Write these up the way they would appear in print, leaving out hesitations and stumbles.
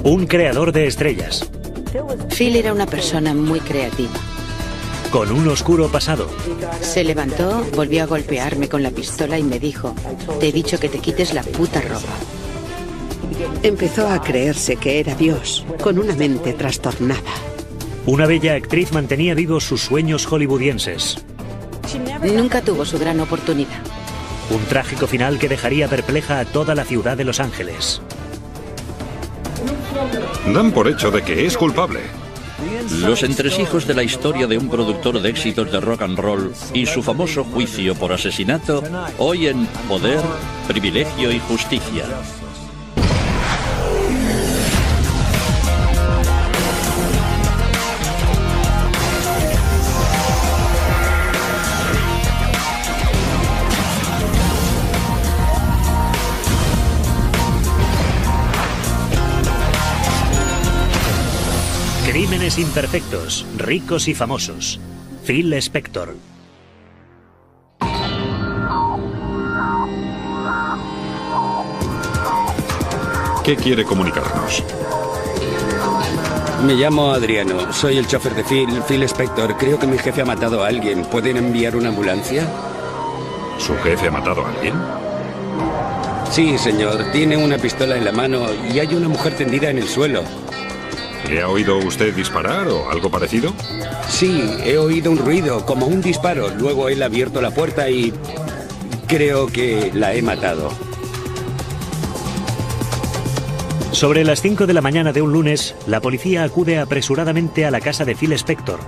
Un creador de estrellas. Phil era una persona muy creativa. Con un oscuro pasado. Se levantó, volvió a golpearme con la pistola y me dijo: te he dicho que te quites la puta ropa. Empezó a creerse que era Dios, con una mente trastornada. Una bella actriz mantenía vivos sus sueños hollywoodienses. Nunca tuvo su gran oportunidad. Un trágico final que dejaría perpleja a toda la ciudad de Los Ángeles. Dan por hecho de que es culpable. Los entresijos de la historia de un productor de éxitos de rock and roll y su famoso juicio por asesinato, hoy en Poder, Privilegio y Justicia. Crímenes imperfectos, ricos y famosos. Phil Spector. ¿Qué quiere comunicarnos? Me llamo Adriano, soy el chofer de Phil Spector. Creo que mi jefe ha matado a alguien. ¿Pueden enviar una ambulancia? ¿Su jefe ha matado a alguien? Sí, señor. Tiene una pistola en la mano y hay una mujer tendida en el suelo. ¿Le ha oído usted disparar o algo parecido? Sí, he oído un ruido, como un disparo. Luego él ha abierto la puerta y creo que la he matado. Sobre las 5 de la mañana de un lunes, la policía acude apresuradamente a la casa de Phil Spector,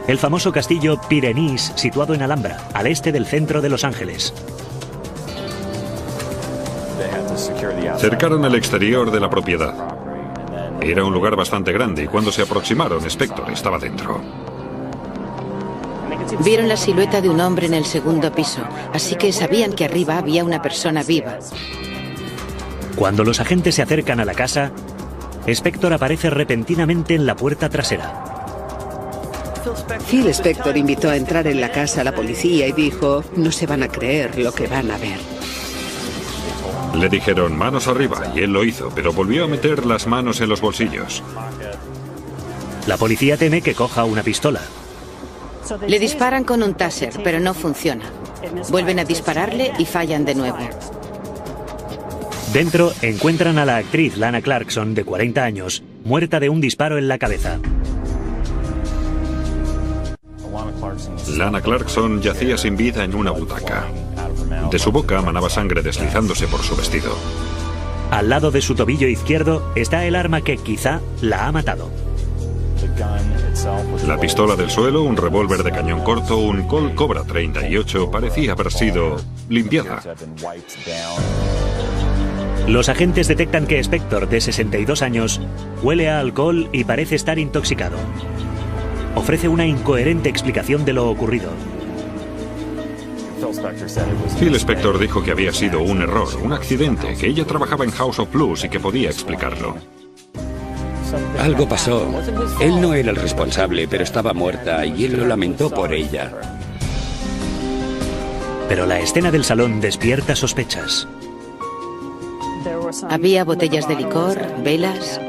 el famoso castillo Pyrenees situado en Alhambra, al este del centro de Los Ángeles. Cercaron el exterior de la propiedad. Era un lugar bastante grande y cuando se aproximaron, Spector estaba dentro. Vieron la silueta de un hombre en el segundo piso, así que sabían que arriba había una persona viva. Cuando los agentes se acercan a la casa, Spector aparece repentinamente en la puerta trasera. Phil Spector invitó a entrar en la casa a la policía y dijo: no se van a creer lo que van a ver. Le dijeron manos arriba y él lo hizo, pero volvió a meter las manos en los bolsillos. La policía teme que coja una pistola. Le disparan con un taser, pero no funciona. Vuelven a dispararle y fallan de nuevo. Dentro encuentran a la actriz Lana Clarkson, de 40 años, muerta de un disparo en la cabeza. Lana Clarkson yacía sin vida en una butaca. De su boca manaba sangre deslizándose por su vestido. Al lado de su tobillo izquierdo está el arma que quizá la ha matado. La pistola del suelo, un revólver de cañón corto, un Colt Cobra 38, parecía haber sido limpiada. Los agentes detectan que Spector, de 62 años, huele a alcohol y parece estar intoxicado. Ofrece una incoherente explicación de lo ocurrido. Phil Spector dijo que había sido un error, un accidente, que ella trabajaba en House of Blues y que podía explicarlo. Algo pasó. Él no era el responsable, pero estaba muerta y él lo lamentó por ella. Pero la escena del salón despierta sospechas. Había botellas de licor, velas.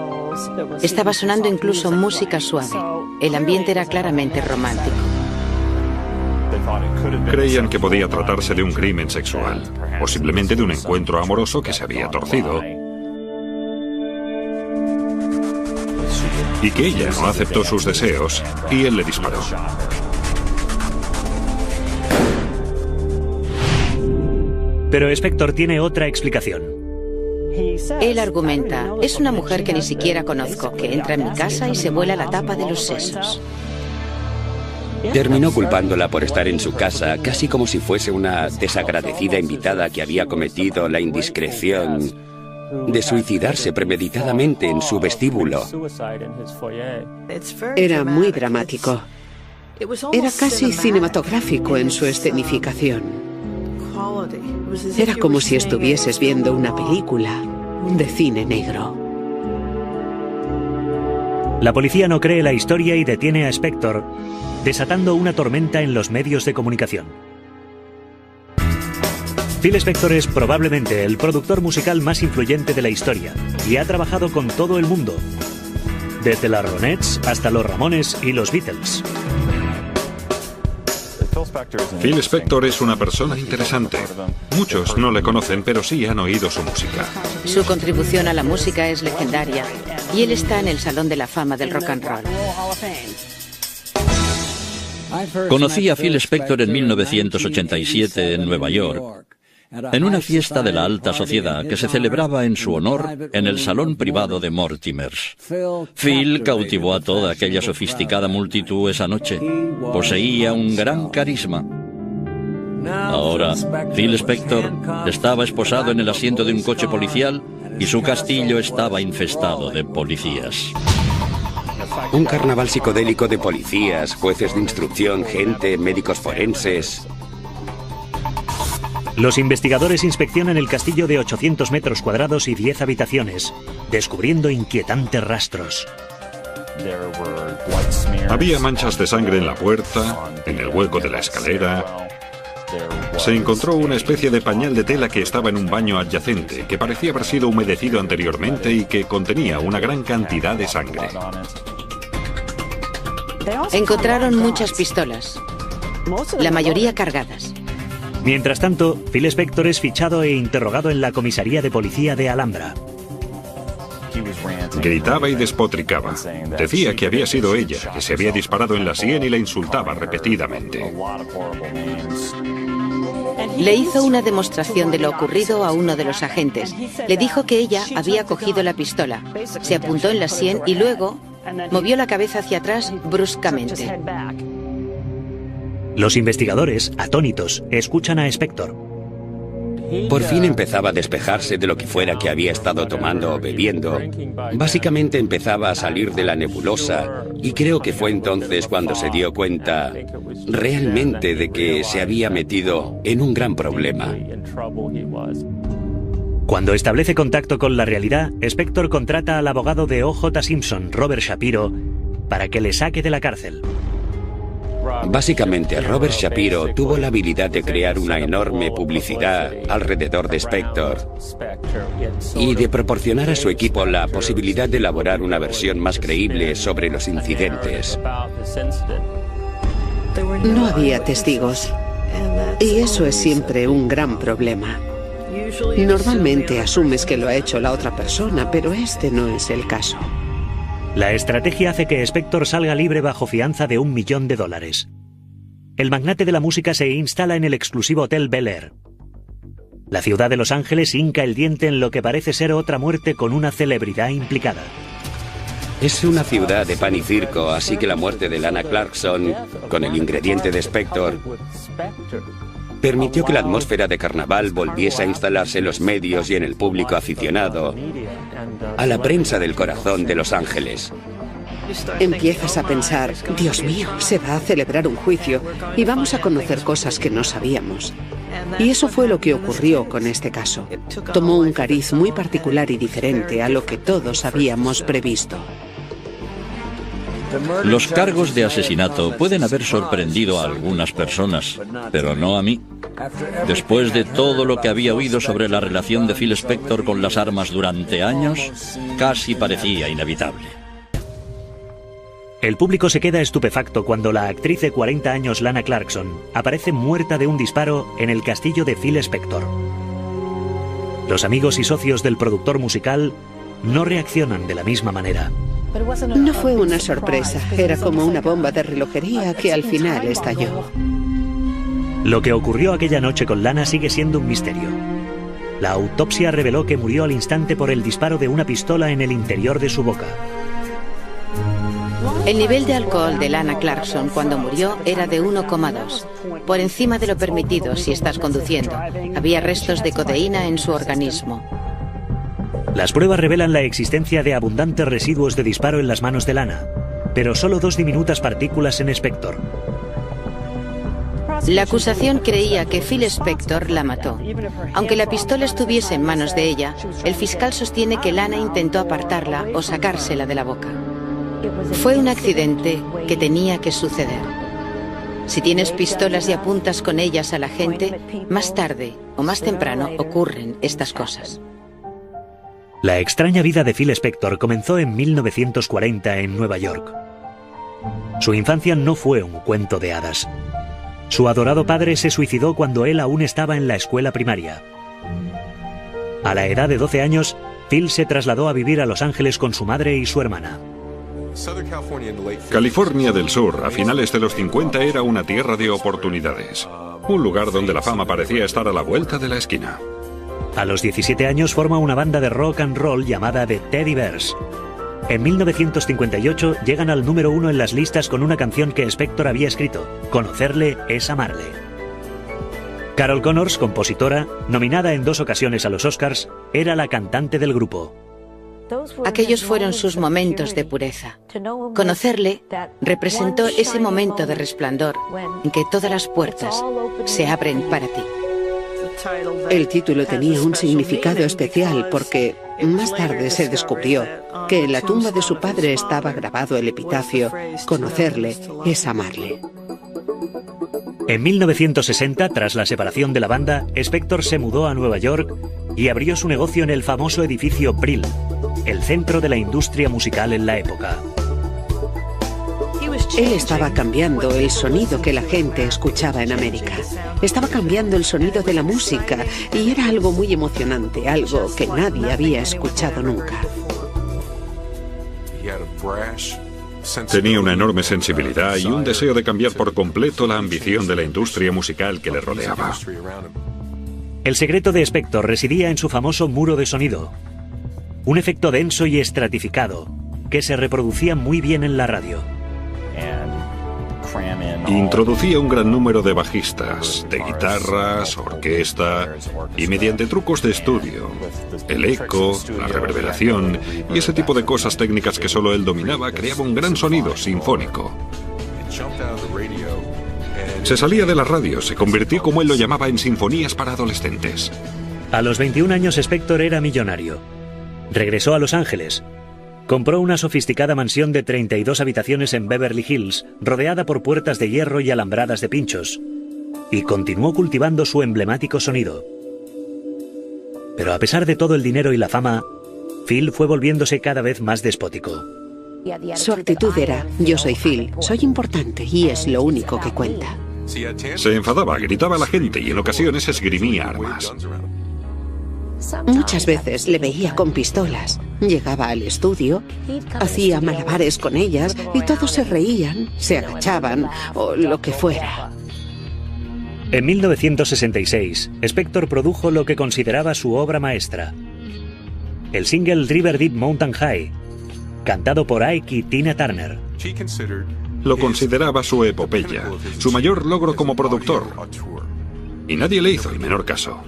Estaba sonando incluso música suave. El ambiente era claramente romántico. Creían que podía tratarse de un crimen sexual, o simplemente de un encuentro amoroso que se había torcido. Y que ella no aceptó sus deseos, y él le disparó. Pero Spector tiene otra explicación. Él argumenta: es una mujer que ni siquiera conozco, que entra en mi casa y se vuela la tapa de los sesos. Terminó culpándola por estar en su casa, casi como si fuese una desagradecida invitada que había cometido la indiscreción de suicidarse premeditadamente en su vestíbulo. Era muy dramático. Era casi cinematográfico en su escenificación. Era como si estuvieses viendo una película de cine negro. La policía no cree la historia y detiene a Spector, desatando una tormenta en los medios de comunicación. Phil Spector es probablemente el productor musical más influyente de la historia y ha trabajado con todo el mundo, desde las Ronettes hasta los Ramones y los Beatles. Phil Spector es una persona interesante. Muchos no le conocen, pero sí han oído su música. Su contribución a la música es legendaria y él está en el Salón de la Fama del Rock and Roll. Conocí a Phil Spector en 1987 en Nueva York, en una fiesta de la alta sociedad que se celebraba en su honor en el salón privado de Mortimers. Phil cautivó a toda aquella sofisticada multitud esa noche. Poseía un gran carisma. Ahora, Phil Spector estaba esposado en el asiento de un coche policial y su castillo estaba infestado de policías. Un carnaval psicodélico de policías, jueces de instrucción, gente, médicos forenses. Los investigadores inspeccionan el castillo de 800 metros cuadrados y 10 habitaciones, descubriendo inquietantes rastros. Había manchas de sangre en la puerta, en el hueco de la escalera. Se encontró una especie de pañal de tela que estaba en un baño adyacente, que parecía haber sido humedecido anteriormente y que contenía una gran cantidad de sangre. Encontraron muchas pistolas, la mayoría cargadas. Mientras tanto, Phil Spector es fichado e interrogado en la comisaría de policía de Alhambra. Gritaba y despotricaba. Decía que había sido ella, que se había disparado en la sien y la insultaba repetidamente. Le hizo una demostración de lo ocurrido a uno de los agentes. Le dijo que ella había cogido la pistola, se apuntó en la sien y luego movió la cabeza hacia atrás bruscamente. Los investigadores, atónitos, escuchan a Spector. Por fin empezaba a despejarse de lo que fuera que había estado tomando o bebiendo. Básicamente empezaba a salir de la nebulosa y creo que fue entonces cuando se dio cuenta realmente de que se había metido en un gran problema. Cuando establece contacto con la realidad, Spector contrata al abogado de O.J. Simpson, Robert Shapiro, para que le saque de la cárcel. Básicamente, Robert Shapiro tuvo la habilidad de crear una enorme publicidad alrededor de Spector y de proporcionar a su equipo la posibilidad de elaborar una versión más creíble sobre los incidentes. No había testigos, y eso es siempre un gran problema. Normalmente asumes que lo ha hecho la otra persona, pero este no es el caso. La estrategia hace que Spector salga libre bajo fianza de $1 millón. El magnate de la música se instala en el exclusivo Hotel Bel Air. La ciudad de Los Ángeles hinca el diente en lo que parece ser otra muerte con una celebridad implicada. Es una ciudad de pan y circo, así que la muerte de Lana Clarkson, con el ingrediente de Spector, permitió que la atmósfera de carnaval volviese a instalarse en los medios y en el público aficionado a la prensa del corazón de Los Ángeles. Empiezas a pensar, Dios mío, se va a celebrar un juicio y vamos a conocer cosas que no sabíamos. Y eso fue lo que ocurrió con este caso. Tomó un cariz muy particular y diferente a lo que todos habíamos previsto. Los cargos de asesinato pueden haber sorprendido a algunas personas, pero no a mí. Después de todo lo que había oído sobre la relación de Phil Spector con las armas durante años, casi parecía inevitable. El público se queda estupefacto cuando la actriz de 40 años Lana Clarkson aparece muerta de un disparo en el castillo de Phil Spector. Los amigos y socios del productor musical no reaccionan de la misma manera. No fue una sorpresa, era como una bomba de relojería que al final estalló. Lo que ocurrió aquella noche con Lana sigue siendo un misterio. La autopsia reveló que murió al instante por el disparo de una pistola en el interior de su boca. El nivel de alcohol de Lana Clarkson cuando murió era de 1,2, por encima de lo permitido si estás conduciendo. Había restos de codeína en su organismo. Las pruebas revelan la existencia de abundantes residuos de disparo en las manos de Lana, pero solo 2 diminutas partículas en Spector. La acusación creía que Phil Spector la mató. Aunque la pistola estuviese en manos de ella, el fiscal sostiene que Lana intentó apartarla o sacársela de la boca. Fue un accidente que tenía que suceder. Si tienes pistolas y apuntas con ellas a la gente, más tarde o más temprano ocurren estas cosas. La extraña vida de Phil Spector comenzó en 1940 en Nueva York. Su infancia no fue un cuento de hadas. Su adorado padre se suicidó cuando él aún estaba en la escuela primaria. A la edad de 12 años, Phil se trasladó a vivir a Los Ángeles con su madre y su hermana. California del Sur, a finales de los 50, era una tierra de oportunidades. Un lugar donde la fama parecía estar a la vuelta de la esquina. A los 17 años forma una banda de rock and roll llamada The Teddy Bears. En 1958 llegan al número 1 en las listas con una canción que Spector había escrito, Conocerle es amarle. Carol Connors, compositora, nominada en 2 ocasiones a los Oscars, era la cantante del grupo. Aquellos fueron sus momentos de pureza. Conocerle representó ese momento de resplandor en que todas las puertas se abren para ti. El título tenía un significado especial porque más tarde se descubrió que en la tumba de su padre estaba grabado el epitafio Conocerle es amarle. En 1960, tras la separación de la banda, Spector se mudó a Nueva York y abrió su negocio en el famoso edificio Brill, el centro de la industria musical en la época. Él estaba cambiando el sonido que la gente escuchaba en América. Estaba cambiando el sonido de la música y era algo muy emocionante, algo que nadie había escuchado nunca. Tenía una enorme sensibilidad y un deseo de cambiar por completo la ambición de la industria musical que le rodeaba. El secreto de Spector residía en su famoso muro de sonido, un efecto denso y estratificado que se reproducía muy bien en la radio. Introducía un gran número de bajistas, de guitarras, orquesta y mediante trucos de estudio, el eco, la reverberación y ese tipo de cosas técnicas que solo él dominaba, creaba un gran sonido sinfónico. Se salía de la radio, se convirtió, como él lo llamaba, en sinfonías para adolescentes. A los 21 años Spector era millonario. Regresó a Los Ángeles. Compró una sofisticada mansión de 32 habitaciones en Beverly Hills, rodeada por puertas de hierro y alambradas de pinchos, y continuó cultivando su emblemático sonido. Pero a pesar de todo el dinero y la fama, Phil fue volviéndose cada vez más despótico. Su actitud era, yo soy Phil, soy importante y es lo único que cuenta. Se enfadaba, gritaba a la gente y en ocasiones esgrimía armas. Muchas veces le veía con pistolas. Llegaba al estudio, hacía malabares con ellas y todos se reían, se agachaban o lo que fuera. En 1966, Spector produjo lo que consideraba su obra maestra, el single River Deep Mountain High, cantado por Ike y Tina Turner. Lo consideraba su epopeya, su mayor logro como productor, y nadie le hizo el menor caso.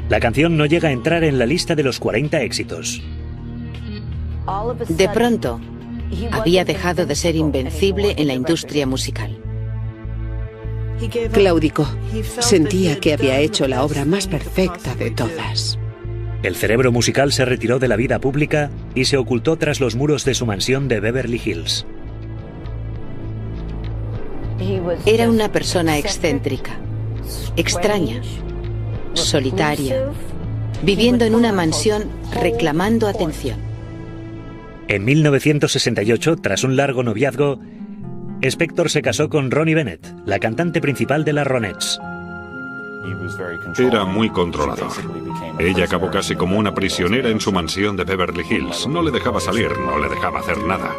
La canción no llega a entrar en la lista de los 40 éxitos. De pronto, había dejado de ser invencible en la industria musical. Claudicó. Sentía que había hecho la obra más perfecta de todas. El cerebro musical se retiró de la vida pública y se ocultó tras los muros de su mansión de Beverly Hills. Era una persona excéntrica, extraña, solitaria, viviendo en una mansión reclamando atención. En 1968, tras un largo noviazgo, Spector se casó con Ronnie Bennett, la cantante principal de las Ronettes. Era muy controlador. Ella acabó casi como una prisionera en su mansión de Beverly Hills. No le dejaba salir, no le dejaba hacer nada.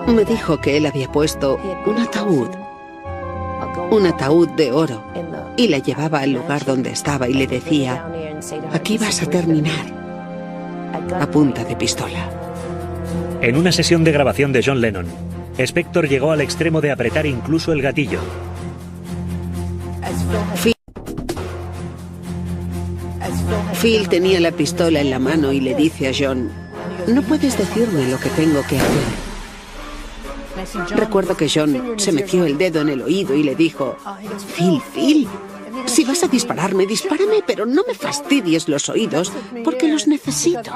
Me dijo que él había puesto un ataúd de oro, y la llevaba al lugar donde estaba y le decía, aquí vas a terminar, a punta de pistola. En una sesión de grabación de John Lennon, Spector llegó al extremo de apretar incluso el gatillo. Phil tenía la pistola en la mano y le dice a John, no puedes decirme lo que tengo que hacer. Recuerdo que John se metió el dedo en el oído y le dijo, Phil, si vas a dispararme, dispárame, pero no me fastidies los oídos, porque los necesito.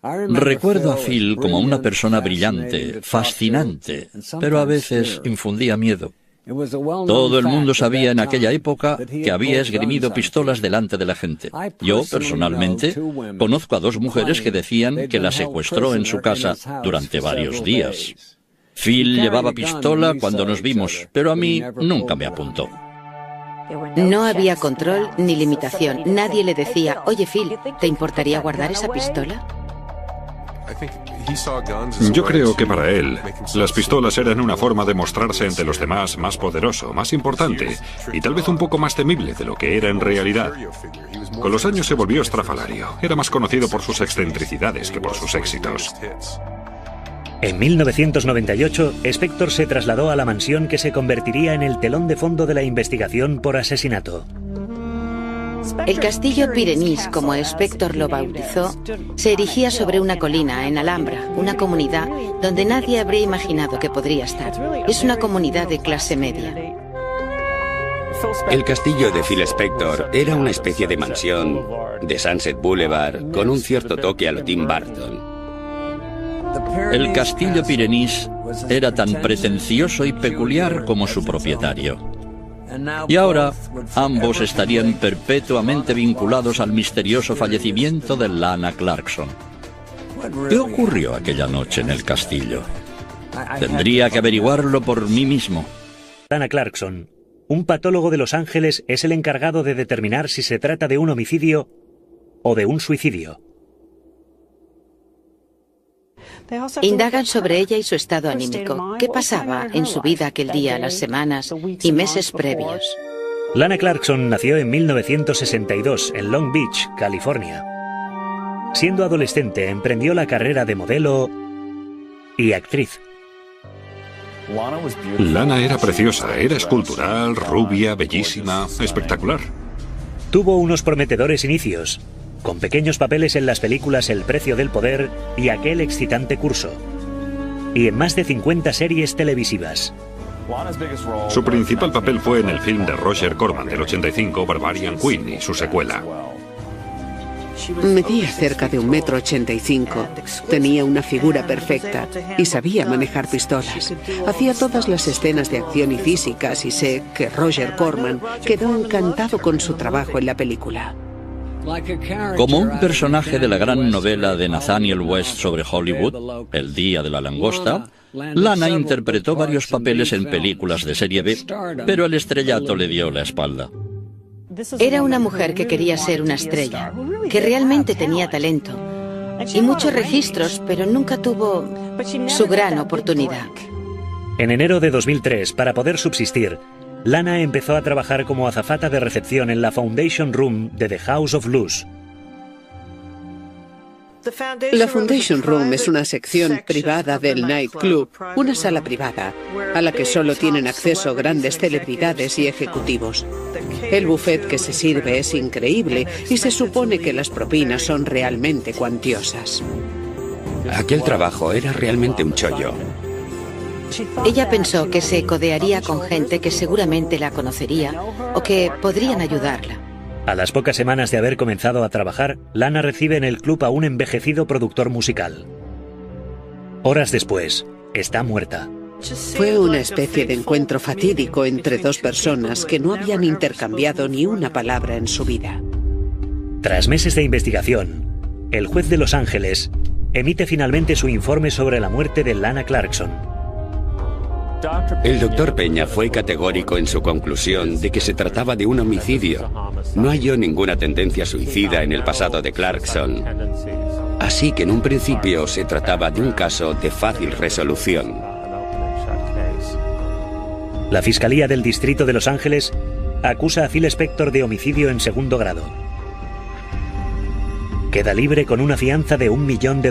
Recuerdo a Phil como una persona brillante, fascinante, pero a veces infundía miedo. Todo el mundo sabía en aquella época que había esgrimido pistolas delante de la gente. Yo, personalmente, conozco a 2 mujeres que decían que la secuestró en su casa durante varios días. Phil llevaba pistola cuando nos vimos, pero a mí nunca me apuntó. No había control ni limitación. Nadie le decía, oye Phil, ¿te importaría guardar esa pistola? Yo creo que para él, las pistolas eran una forma de mostrarse ante los demás más poderoso, más importante y tal vez un poco más temible de lo que era en realidad. Con los años se volvió estrafalario. Era más conocido por sus excentricidades que por sus éxitos. En 1998, Spector se trasladó a la mansión que se convertiría en el telón de fondo de la investigación por asesinato. El castillo Pyrenees, como Spector lo bautizó, se erigía sobre una colina en Alhambra, una comunidad donde nadie habría imaginado que podría estar. Es una comunidad de clase media. El castillo de Phil Spector era una especie de mansión de Sunset Boulevard con un cierto toque a lo Tim Burton. El castillo Pyrenees era tan pretencioso y peculiar como su propietario. Y ahora, ambos estarían perpetuamente vinculados al misterioso fallecimiento de Lana Clarkson. ¿Qué ocurrió aquella noche en el castillo? Tendría que averiguarlo por mí mismo. Lana Clarkson, un patólogo de Los Ángeles, es el encargado de determinar si se trata de un homicidio o de un suicidio. Indagan sobre ella y su estado anímico. ¿Qué pasaba en su vida aquel día, las semanas y meses previos? Lana Clarkson nació en 1962 en Long Beach, California. Siendo adolescente, emprendió la carrera de modelo y actriz. Lana era preciosa, era escultural, rubia, bellísima, espectacular. Tuvo unos prometedores inicios, con pequeños papeles en las películas El precio del poder y Aquel excitante curso, y en más de 50 series televisivas. Su principal papel fue en el film de Roger Corman del 85, Barbarian Queen, y su secuela. Medía cerca de 1,85 m, tenía una figura perfecta y sabía manejar pistolas. Hacía todas las escenas de acción y físicas y sé que Roger Corman quedó encantado con su trabajo en la película. Como un personaje de la gran novela de Nathaniel West sobre Hollywood, El día de la langosta, Lana interpretó varios papeles en películas de serie B, pero el estrellato le dio la espalda. Era una mujer que quería ser una estrella, que realmente tenía talento y muchos registros, pero nunca tuvo su gran oportunidad. En enero de 2003, para poder subsistir, Lana empezó a trabajar como azafata de recepción en la Foundation Room de The House of Blues. La Foundation Room es una sección privada del nightclub, una sala privada, a la que solo tienen acceso grandes celebridades y ejecutivos. El buffet que se sirve es increíble y se supone que las propinas son realmente cuantiosas. Aquel trabajo era realmente un chollo. Ella pensó que se codearía con gente que seguramente la conocería o que podrían ayudarla. A las pocas semanas de haber comenzado a trabajar, Lana recibe en el club a un envejecido productor musical. Horas después, está muerta. Fue una especie de encuentro fatídico entre 2 personas que no habían intercambiado ni una palabra en su vida. Tras meses de investigación, el juez de Los Ángeles emite finalmente su informe sobre la muerte de Lana Clarkson. El doctor Peña fue categórico en su conclusión de que se trataba de un homicidio. No halló ninguna tendencia suicida en el pasado de Clarkson. Así que en un principio se trataba de un caso de fácil resolución. La Fiscalía del Distrito de Los Ángeles acusa a Phil Spector de homicidio en segundo grado. Queda libre con una fianza de $1 millón.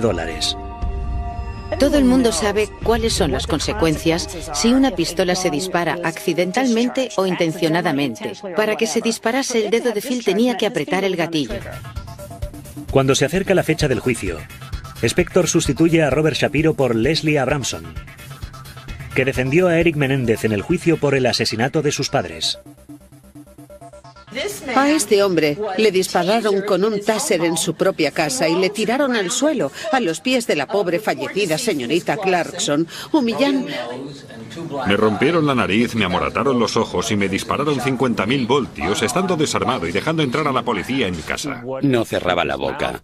Todo el mundo sabe cuáles son las consecuencias si una pistola se dispara accidentalmente o intencionadamente. Para que se disparase, el dedo de Phil tenía que apretar el gatillo. Cuando se acerca la fecha del juicio, Spector sustituye a Robert Shapiro por Leslie Abramson, que defendió a Eric Menéndez en el juicio por el asesinato de sus padres. A este hombre le dispararon con un taser en su propia casa y le tiraron al suelo, a los pies de la pobre fallecida señorita Clarkson, humillando. Me rompieron la nariz, me amorataron los ojos y me dispararon 50.000 voltios estando desarmado y dejando entrar a la policía en mi casa. No cerraba la boca.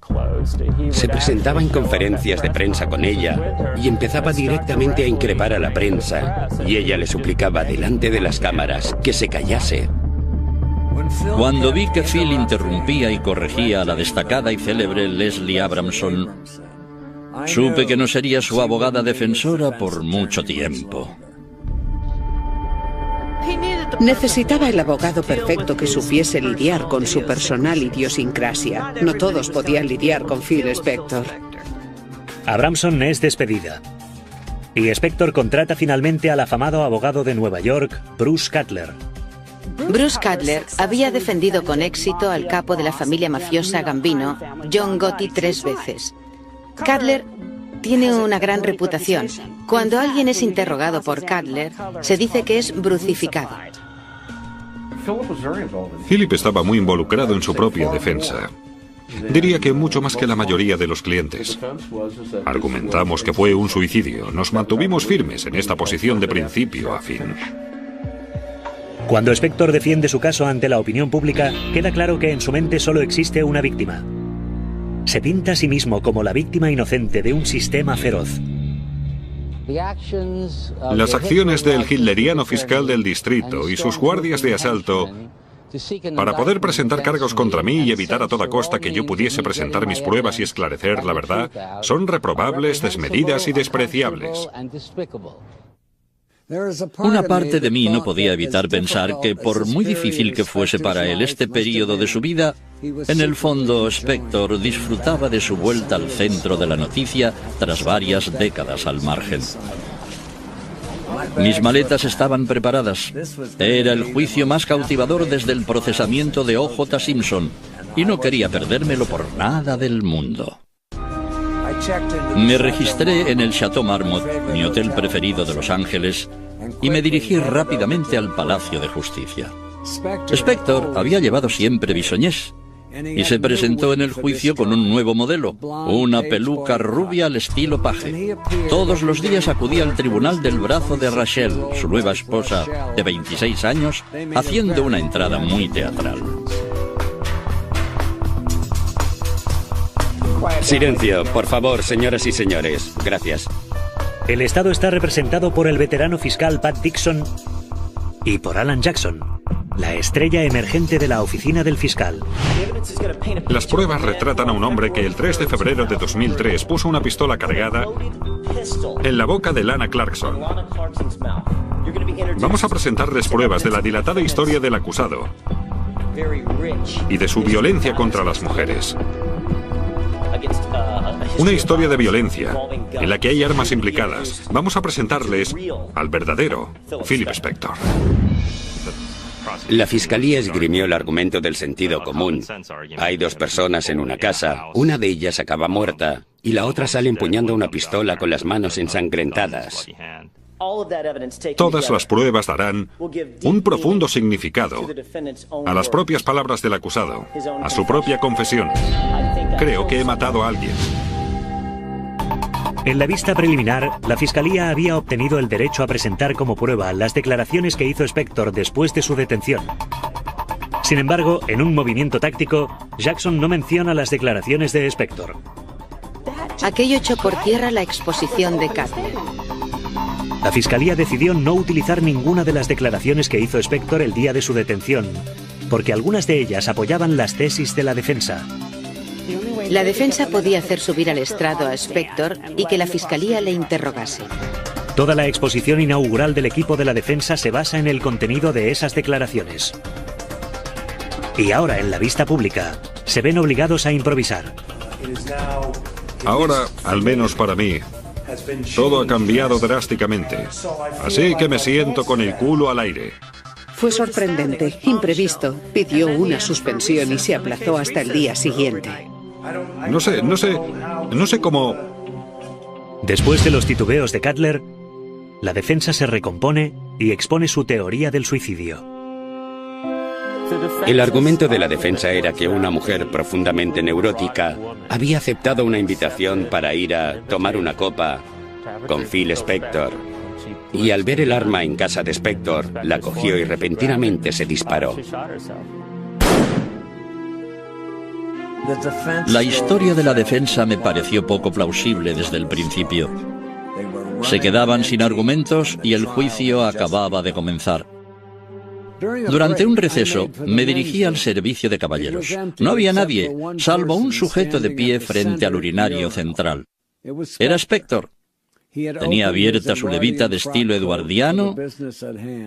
Se presentaba en conferencias de prensa con ella y empezaba directamente a increpar a la prensa. Y ella le suplicaba delante de las cámaras que se callase. Cuando vi que Phil interrumpía y corregía a la destacada y célebre Leslie Abramson, supe que no sería su abogada defensora por mucho tiempo. Necesitaba el abogado perfecto que supiese lidiar con su personal idiosincrasia. No todos podían lidiar con Phil Spector. Abramson es despedida. Y Spector contrata finalmente al afamado abogado de Nueva York, Bruce Cutler. Bruce Cutler había defendido con éxito al capo de la familia mafiosa Gambino, John Gotti, 3 veces. Cutler tiene una gran reputación. Cuando alguien es interrogado por Cutler, se dice que es brucificado. Philip estaba muy involucrado en su propia defensa. Diría que mucho más que la mayoría de los clientes. Argumentamos que fue un suicidio. Nos mantuvimos firmes en esta posición de principio a fin. Cuando Spector defiende su caso ante la opinión pública, queda claro que en su mente solo existe una víctima. Se pinta a sí mismo como la víctima inocente de un sistema feroz. Las acciones del hitleriano fiscal del distrito y sus guardias de asalto para poder presentar cargos contra mí y evitar a toda costa que yo pudiese presentar mis pruebas y esclarecer la verdad son reprobables, desmedidas y despreciables. Una parte de mí no podía evitar pensar que, por muy difícil que fuese para él este periodo de su vida, en el fondo Spector disfrutaba de su vuelta al centro de la noticia tras varias décadas al margen. Mis maletas estaban preparadas. Era el juicio más cautivador desde el procesamiento de O.J. Simpson, y no quería perdérmelo por nada del mundo. Me registré en el Chateau Marmont, mi hotel preferido de Los Ángeles, y me dirigí rápidamente al Palacio de Justicia. Spector había llevado siempre bisoñés y se presentó en el juicio con un nuevo modelo, una peluca rubia al estilo paje. Todos los días acudía al tribunal del brazo de Rachel, su nueva esposa de 26 años, haciendo una entrada muy teatral. Silencio, por favor, señoras y señores. Gracias. El Estado está representado por el veterano fiscal Pat Dixon y por Alan Jackson, la estrella emergente de la oficina del fiscal. Las pruebas retratan a un hombre que el 3 de febrero de 2003 puso una pistola cargada en la boca de Lana Clarkson. Vamos a presentarles pruebas de la dilatada historia del acusado y de su violencia contra las mujeres. Una historia de violencia en la que hay armas implicadas. Vamos a presentarles al verdadero Philip Spector. La fiscalía esgrimió el argumento del sentido común. Hay 2 personas en una casa, una de ellas acaba muerta y la otra sale empuñando una pistola con las manos ensangrentadas. Todas las pruebas darán un profundo significado a las propias palabras del acusado, a su propia confesión. Creo que he matado a alguien. En la vista preliminar, la Fiscalía había obtenido el derecho a presentar como prueba las declaraciones que hizo Spector después de su detención. Sin embargo, en un movimiento táctico, Jackson no menciona las declaraciones de Spector. Aquello echó por tierra la exposición de Cutler. La Fiscalía decidió no utilizar ninguna de las declaraciones que hizo Spector el día de su detención, porque algunas de ellas apoyaban las tesis de la defensa. La defensa podía hacer subir al estrado a Spector y que la Fiscalía le interrogase. Toda la exposición inaugural del equipo de la defensa se basa en el contenido de esas declaraciones. Y ahora, en la vista pública, se ven obligados a improvisar. Ahora, al menos para mí, todo ha cambiado drásticamente. Así que me siento con el culo al aire. Fue sorprendente, imprevisto. Pidió una suspensión y se aplazó hasta el día siguiente. No sé cómo... Después de los titubeos de Cutler, la defensa se recompone y expone su teoría del suicidio. El argumento de la defensa era que una mujer profundamente neurótica había aceptado una invitación para ir a tomar una copa con Phil Spector, y al ver el arma en casa de Spector, la cogió y repentinamente se disparó. La historia de la defensa me pareció poco plausible desde el principio. Se quedaban sin argumentos y el juicio acababa de comenzar. Durante un receso, me dirigí al servicio de caballeros. No había nadie, salvo un sujeto de pie frente al urinario central. Era Spector. Tenía abierta su levita de estilo eduardiano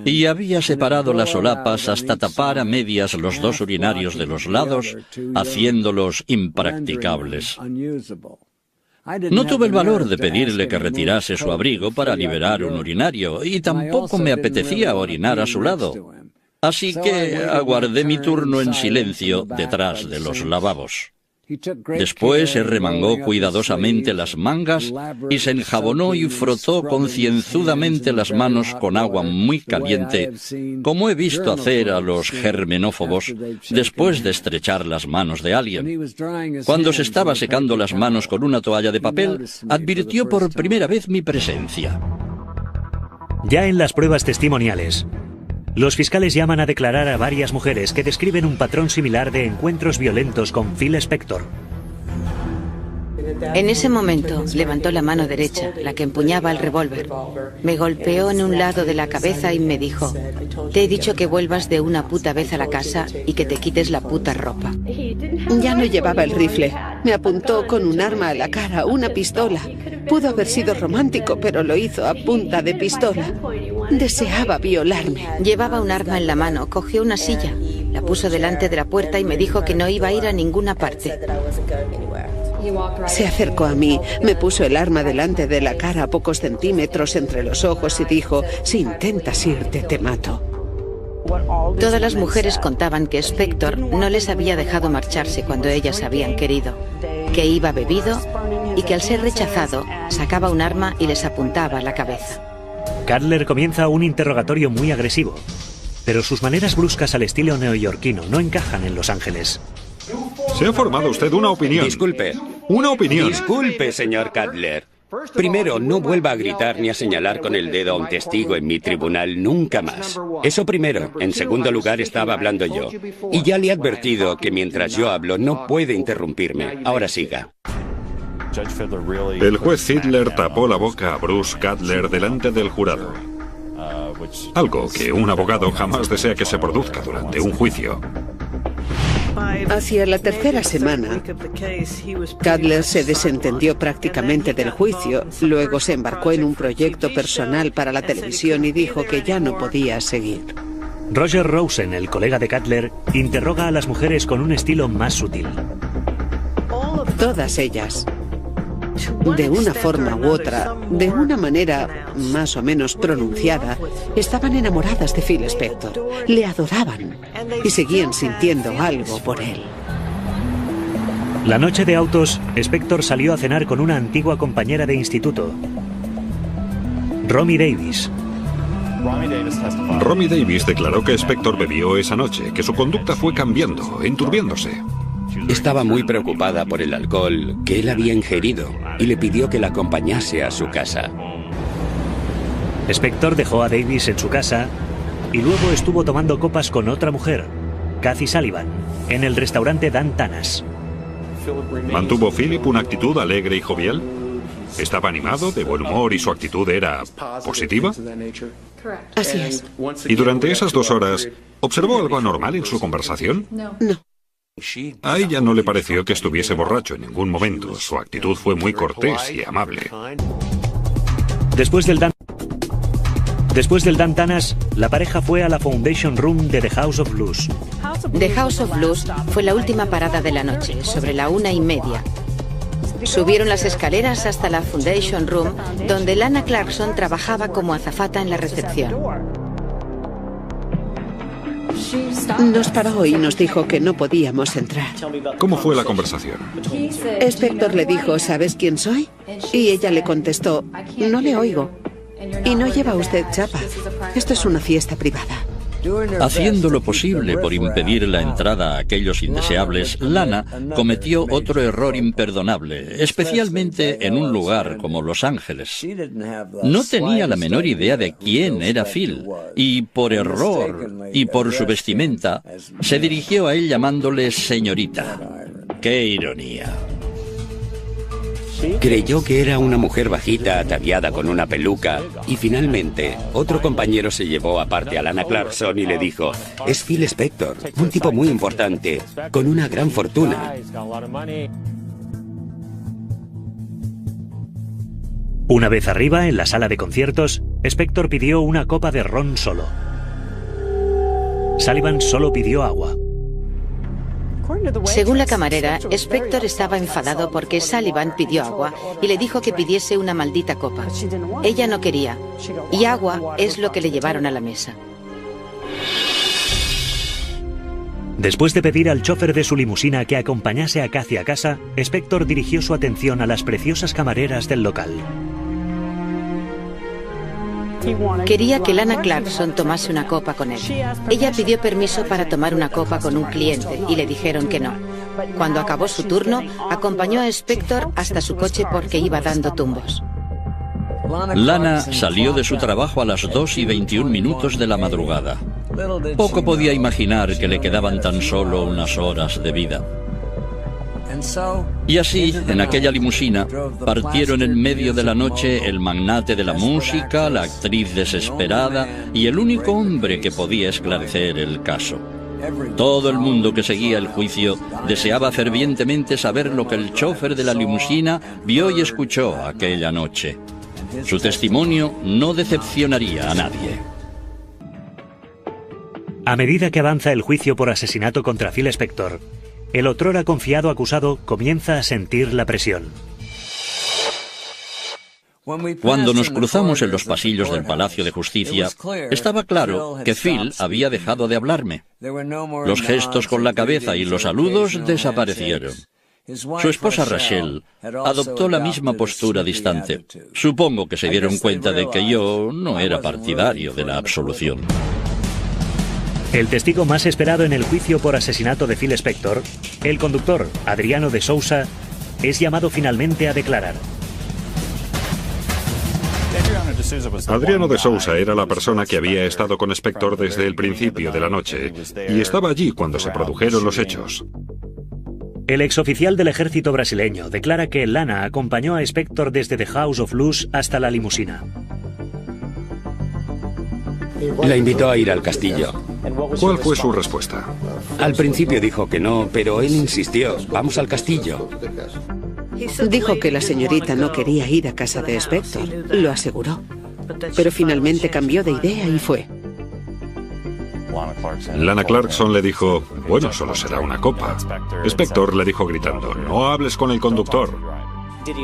y había separado las solapas hasta tapar a medias los dos urinarios de los lados, haciéndolos impracticables. No tuve el valor de pedirle que retirase su abrigo para liberar un urinario, y tampoco me apetecía orinar a su lado. Así que aguardé mi turno en silencio detrás de los lavabos. Después se remangó cuidadosamente las mangas y se enjabonó y frotó concienzudamente las manos con agua muy caliente, como he visto hacer a los germenófobos después de estrechar las manos de alguien. Cuando se estaba secando las manos con una toalla de papel, advirtió por primera vez mi presencia. Ya en las pruebas testimoniales, los fiscales llaman a declarar a varias mujeres que describen un patrón similar de encuentros violentos con Phil Spector. En ese momento levantó la mano derecha, la que empuñaba el revólver. Me golpeó en un lado de la cabeza y me dijo: te he dicho que vuelvas de una puta vez a la casa y que te quites la puta ropa. Ya no llevaba el rifle. Me apuntó con un arma a la cara, una pistola. Pudo haber sido romántico, pero lo hizo a punta de pistola. Deseaba violarme. Llevaba un arma en la mano, cogió una silla, la puso delante de la puerta y me dijo que no iba a ir a ninguna parte. Se acercó a mí, me puso el arma delante de la cara a pocos centímetros entre los ojos y dijo: si intentas irte, te mato. Todas las mujeres contaban que Spector no les había dejado marcharse cuando ellas habían querido, que iba bebido y que al ser rechazado sacaba un arma y les apuntaba a la cabeza. Cutler comienza un interrogatorio muy agresivo, pero sus maneras bruscas al estilo neoyorquino no encajan en Los Ángeles. Se ha formado usted una opinión. Disculpe. Una opinión. Disculpe, señor Cutler. Primero, no vuelva a gritar ni a señalar con el dedo a un testigo en mi tribunal nunca más. Eso primero. En segundo lugar, estaba hablando yo. Y ya le he advertido que mientras yo hablo no puede interrumpirme. Ahora siga. El juez Fiedler tapó la boca a Bruce Cutler delante del jurado. Algo que un abogado jamás desea que se produzca durante un juicio. Hacia la tercera semana, Cutler se desentendió prácticamente del juicio. Luego se embarcó en un proyecto personal para la televisión y dijo que ya no podía seguir. Roger Rosen, el colega de Cutler, interroga a las mujeres con un estilo más sutil. Todas ellas, de una forma u otra, de una manera más o menos pronunciada, estaban enamoradas de Phil Spector, le adoraban y seguían sintiendo algo por él. La noche de autos, Spector salió a cenar con una antigua compañera de instituto, Romy Davis. Romy Davis declaró que Spector bebió esa noche, que su conducta fue cambiando, enturbiándose. Estaba muy preocupada por el alcohol que él había ingerido y le pidió que la acompañase a su casa. Spector dejó a Davis en su casa y luego estuvo tomando copas con otra mujer, Kathy Sullivan, en el restaurante Dan Tanas. ¿Mantuvo Philip una actitud alegre y jovial? ¿Estaba animado, de buen humor y su actitud era positiva? Así es. ¿Y durante esas 2 horas observó algo anormal en su conversación? No. A ella no le pareció que estuviese borracho en ningún momento. Su actitud fue muy cortés y amable. Después del Dan Tanas, la pareja fue a la Foundation Room de The House of Blues. The House of Blues fue la última parada de la noche, sobre la 1:30. Subieron las escaleras hasta la Foundation Room, donde Lana Clarkson trabajaba como azafata en la recepción. Nos paró y nos dijo que no podíamos entrar. ¿Cómo fue la conversación? Spector le dijo: ¿sabes quién soy? Y ella le contestó: no le oigo. Y no lleva usted chapa. Esto es una fiesta privada. Haciendo lo posible por impedir la entrada a aquellos indeseables, Lana cometió otro error imperdonable, especialmente en un lugar como Los Ángeles. No tenía la menor idea de quién era Phil, y por error y por su vestimenta, se dirigió a él llamándole señorita. ¡Qué ironía! Creyó que era una mujer bajita ataviada con una peluca y finalmente otro compañero se llevó aparte a Lana Clarkson y le dijo: es Phil Spector, un tipo muy importante, con una gran fortuna. Una vez arriba, en la sala de conciertos, Spector pidió una copa de ron solo. Sullivan solo pidió agua. Según la camarera, Spector estaba enfadado porque Sullivan pidió agua y le dijo que pidiese una maldita copa. Ella no quería, y agua es lo que le llevaron a la mesa. Después de pedir al chofer de su limusina que acompañase a Kathy a casa, Spector dirigió su atención a las preciosas camareras del local. Quería que Lana Clarkson tomase una copa con él. Ella pidió permiso para tomar una copa con un cliente y le dijeron que no. Cuando acabó su turno, acompañó a Spector hasta su coche porque iba dando tumbos. Lana salió de su trabajo a las 2:21 de la madrugada. Poco podía imaginar que le quedaban tan solo unas horas de vida. Y así, en aquella limusina, partieron en medio de la noche el magnate de la música, la actriz desesperada y el único hombre que podía esclarecer el caso. Todo el mundo que seguía el juicio deseaba fervientemente saber lo que el chofer de la limusina vio y escuchó aquella noche. Su testimonio no decepcionaría a nadie. A medida que avanza el juicio por asesinato contra Phil Spector, el otrora confiado acusado comienza a sentir la presión. Cuando nos cruzamos en los pasillos del Palacio de Justicia, estaba claro que Phil había dejado de hablarme. Los gestos con la cabeza y los saludos desaparecieron. Su esposa Rachel adoptó la misma postura distante. Supongo que se dieron cuenta de que yo no era partidario de la absolución. El testigo más esperado en el juicio por asesinato de Phil Spector, el conductor Adriano de Sousa, es llamado finalmente a declarar. Adriano de Sousa era la persona que había estado con Spector desde el principio de la noche y estaba allí cuando se produjeron los hechos. El exoficial del ejército brasileño declara que Lana acompañó a Spector desde The House of Blues hasta la limusina. La invitó a ir al castillo. ¿Cuál fue su respuesta? Al principio dijo que no, pero él insistió: vamos al castillo. Dijo que la señorita no quería ir a casa de Spector, lo aseguró. Pero finalmente cambió de idea y fue. Lana Clarkson le dijo: bueno, solo será una copa. Spector le dijo gritando: no hables con el conductor.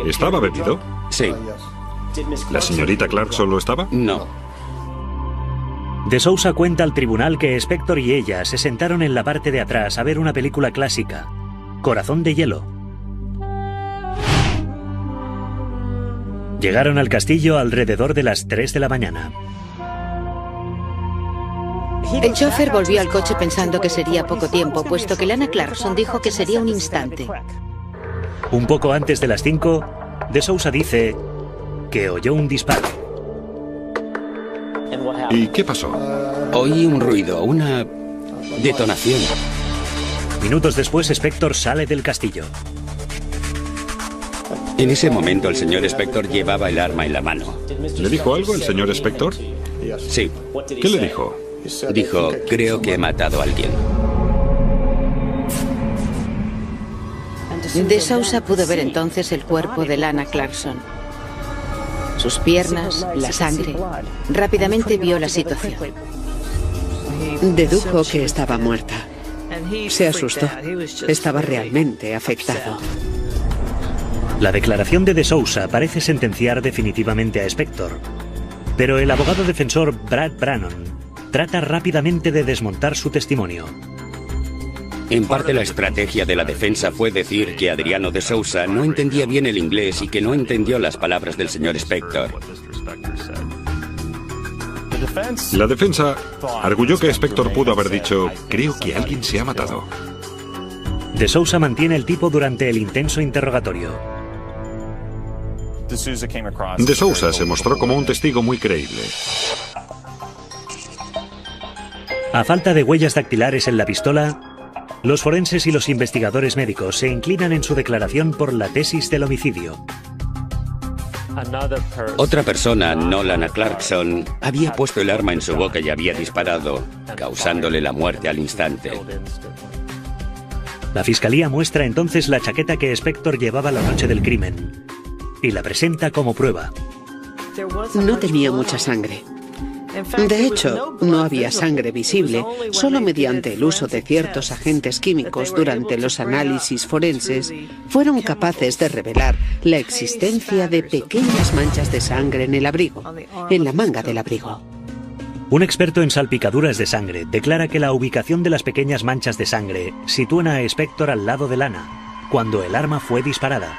¿Estaba bebido? Sí. ¿La señorita Clarkson lo estaba? No. De Sousa cuenta al tribunal que Spector y ella se sentaron en la parte de atrás a ver una película clásica, Corazón de hielo. Llegaron al castillo alrededor de las 3 de la mañana. El chofer volvió al coche pensando que sería poco tiempo, puesto que Lana Clarkson dijo que sería un instante. Un poco antes de las 5, De Sousa dice que oyó un disparo. ¿Y qué pasó? Oí un ruido, una detonación. Minutos después, Spector sale del castillo. En ese momento el señor Spector llevaba el arma en la mano. ¿Le dijo algo el señor Spector? Sí. ¿Qué le dijo? Dijo: creo que he matado a alguien. De Sousa pudo ver entonces el cuerpo de Lana Clarkson. Sus piernas, la sangre. Rápidamente vio la situación. Dedujo que estaba muerta. Se asustó. Estaba realmente afectado. La declaración de Sousa parece sentenciar definitivamente a Spector. Pero el abogado defensor Brad Brannon trata rápidamente de desmontar su testimonio. En parte la estrategia de la defensa fue decir que Adriano de Sousa no entendía bien el inglés y que no entendió las palabras del señor Spector. La defensa arguyó que Spector pudo haber dicho: creo que alguien se ha matado. De Sousa mantiene el tipo durante el intenso interrogatorio. De Sousa se mostró como un testigo muy creíble. A falta de huellas dactilares en la pistola, los forenses y los investigadores médicos se inclinan en su declaración por la tesis del homicidio. Otra persona, Nolan Clarkson, había puesto el arma en su boca y había disparado, causándole la muerte al instante. La fiscalía muestra entonces la chaqueta que Spector llevaba la noche del crimen y la presenta como prueba. No tenía mucha sangre. De hecho, no había sangre visible. Solo mediante el uso de ciertos agentes químicos durante los análisis forenses fueron capaces de revelar la existencia de pequeñas manchas de sangre en el abrigo, en la manga del abrigo. Un experto en salpicaduras de sangre declara que la ubicación de las pequeñas manchas de sangre sitúan a Spector al lado de Lana, cuando el arma fue disparada.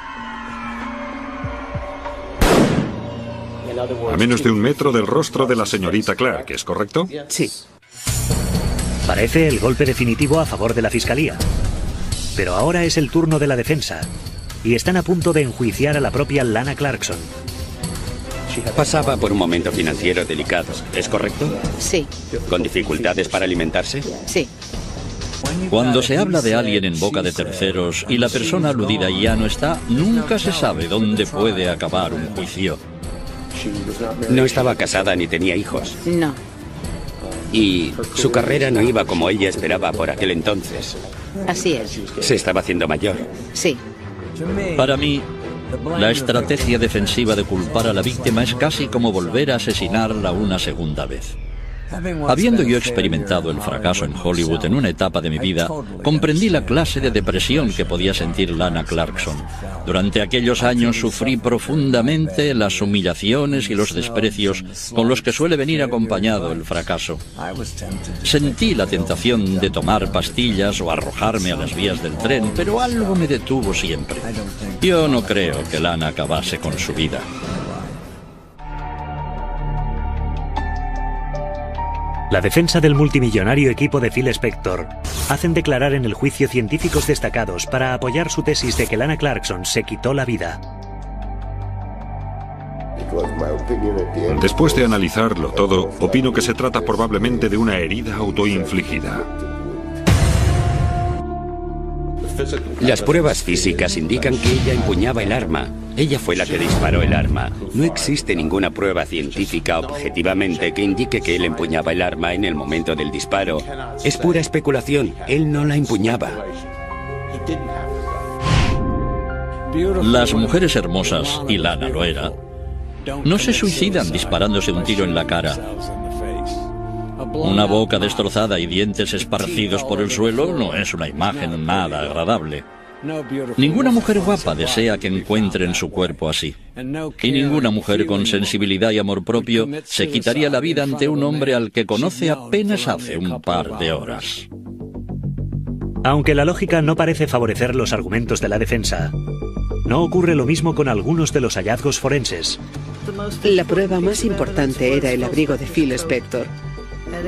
A menos de 1 metro del rostro de la señorita Clark, ¿es correcto? Sí. Parece el golpe definitivo a favor de la fiscalía. Pero ahora es el turno de la defensa, y están a punto de enjuiciar a la propia Lana Clarkson. Pasaba por un momento financiero delicado, ¿es correcto? Sí, ¿Con dificultades para alimentarse? sí. Cuando se habla de alguien en boca de terceros y la persona aludida ya no está, nunca se sabe dónde puede acabar un juicio. No estaba casada ni tenía hijos. No. Y su carrera no iba como ella esperaba por aquel entonces. Así es. Se estaba haciendo mayor. Sí. Para mí, la estrategia defensiva de culpar a la víctima es casi como volver a asesinarla una segunda vez. Habiendo yo experimentado el fracaso en Hollywood en una etapa de mi vida, comprendí la clase de depresión que podía sentir Lana Clarkson. Durante aquellos años sufrí profundamente las humillaciones y los desprecios con los que suele venir acompañado el fracaso. Sentí la tentación de tomar pastillas o arrojarme a las vías del tren, pero algo me detuvo siempre. Yo no creo que Lana acabase con su vida. La defensa del multimillonario equipo de Phil Spector hacen declarar en el juicio científicos destacados para apoyar su tesis de que Lana Clarkson se quitó la vida. Después de analizarlo todo, opino que se trata probablemente de una herida autoinfligida. Las pruebas físicas indican que ella empuñaba el arma. Ella fue la que disparó el arma. No existe ninguna prueba científica objetivamente que indique que él empuñaba el arma en el momento del disparo. Es pura especulación. Él no la empuñaba. Las mujeres hermosas, y Lana lo era, no se suicidan disparándose un tiro en la cara. Una boca destrozada y dientes esparcidos por el suelo no es una imagen nada agradable. Ninguna mujer guapa desea que encuentren su cuerpo así. Y ninguna mujer con sensibilidad y amor propio se quitaría la vida ante un hombre al que conoce apenas hace un par de horas. Aunque la lógica no parece favorecer los argumentos de la defensa, no ocurre lo mismo con algunos de los hallazgos forenses. La prueba más importante era el abrigo de Phil Spector.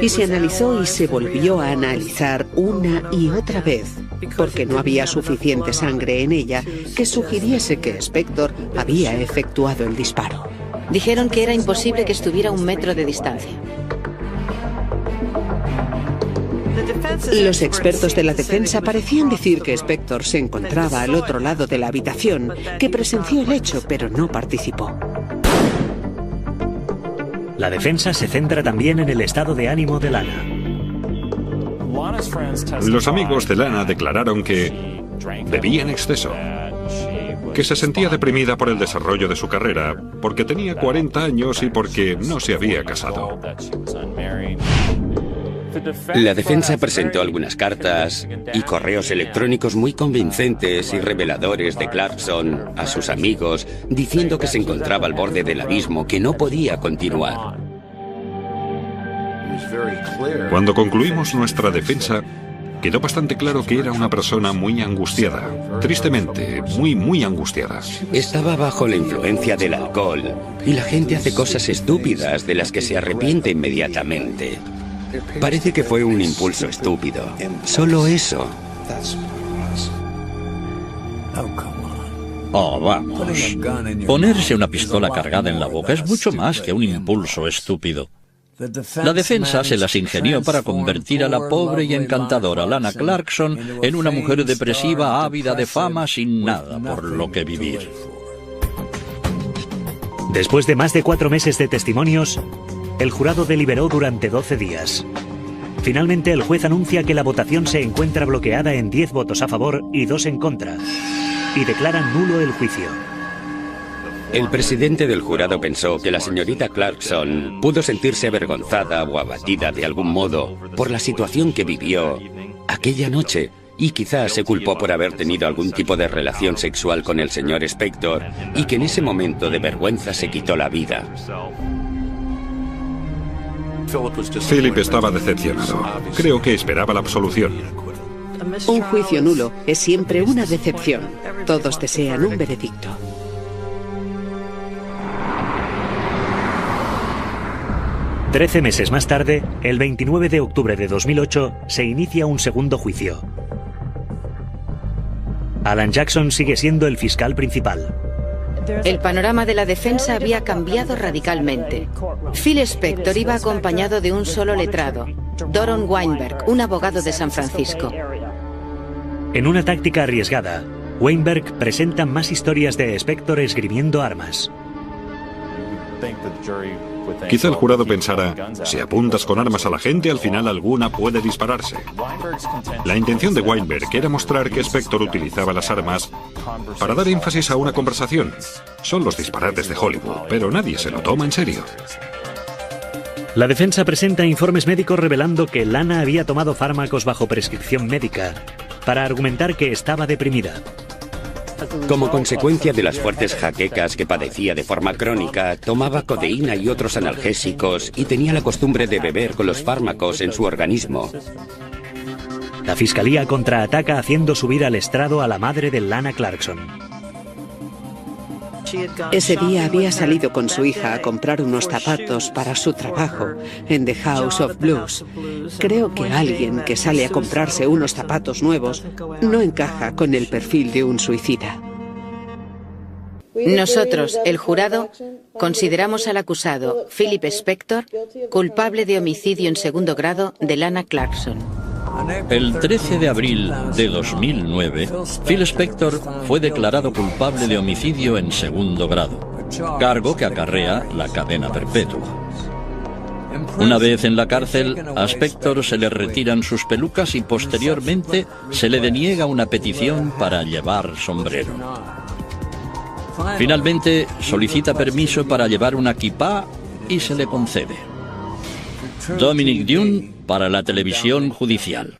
Y se analizó y se volvió a analizar una y otra vez, porque no había suficiente sangre en ella que sugiriese que Spector había efectuado el disparo. Dijeron que era imposible que estuviera a 1 metro de distancia. Los expertos de la defensa parecían decir que Spector se encontraba al otro lado de la habitación, que presenció el hecho pero no participó. La defensa se centra también en el estado de ánimo de Lana. Los amigos de Lana declararon que bebía en exceso, que se sentía deprimida por el desarrollo de su carrera, porque tenía 40 años y porque no se había casado. La defensa presentó algunas cartas y correos electrónicos muy convincentes y reveladores de Clarkson a sus amigos, diciendo que se encontraba al borde del abismo, que no podía continuar. Cuando concluimos nuestra defensa, quedó bastante claro que era una persona muy angustiada. Tristemente, muy angustiada. Estaba bajo la influencia del alcohol y la gente hace cosas estúpidas de las que se arrepiente inmediatamente. Parece que fue un impulso estúpido. Solo eso. Oh, vamos. Ponerse una pistola cargada en la boca es mucho más que un impulso estúpido. La defensa se las ingenió para convertir a la pobre y encantadora Lana Clarkson en una mujer depresiva ávida de fama sin nada por lo que vivir. Después de más de 4 meses de testimonios, el jurado deliberó durante 12 días. Finalmente, el juez anuncia que la votación se encuentra bloqueada en 10 votos a favor y 2 en contra, y declara nulo el juicio. El presidente del jurado pensó que la señorita Clarkson pudo sentirse avergonzada o abatida de algún modo por la situación que vivió aquella noche y quizás se culpó por haber tenido algún tipo de relación sexual con el señor Spector y que en ese momento de vergüenza se quitó la vida. Philip estaba decepcionado. Creo que esperaba la absolución. Un juicio nulo es siempre una decepción. Todos desean un veredicto. Trece meses más tarde, el 29 de octubre de 2008, se inicia un segundo juicio. Alan Jackson sigue siendo el fiscal principal. El panorama de la defensa había cambiado radicalmente. Phil Spector iba acompañado de un solo letrado, Doron Weinberg, un abogado de San Francisco. En una táctica arriesgada, Weinberg presenta más historias de Spector esgrimiendo armas. Quizá el jurado pensara, si apuntas con armas a la gente, al final alguna puede dispararse. La intención de Weinberg era mostrar que Spector utilizaba las armas para dar énfasis a una conversación. Son los disparates de Hollywood, pero nadie se lo toma en serio. La defensa presenta informes médicos revelando que Lana había tomado fármacos bajo prescripción médica para argumentar que estaba deprimida. Como consecuencia de las fuertes jaquecas que padecía de forma crónica, tomaba codeína y otros analgésicos y tenía la costumbre de beber con los fármacos en su organismo. La fiscalía contraataca haciendo subir al estrado a la madre de Lana Clarkson. Ese día había salido con su hija a comprar unos zapatos para su trabajo en The House of Blues. Creo que alguien que sale a comprarse unos zapatos nuevos no encaja con el perfil de un suicida. Nosotros, el jurado, consideramos al acusado, Philip Spector, culpable de homicidio en segundo grado de Lana Clarkson. El 13 de abril de 2009, Phil Spector fue declarado culpable de homicidio en segundo grado, cargo que acarrea la cadena perpetua. Una vez en la cárcel, a Spector se le retiran sus pelucas y posteriormente se le deniega una petición para llevar sombrero. Finalmente, solicita permiso para llevar una kipá y se le concede. Dominic Dunne para la televisión judicial.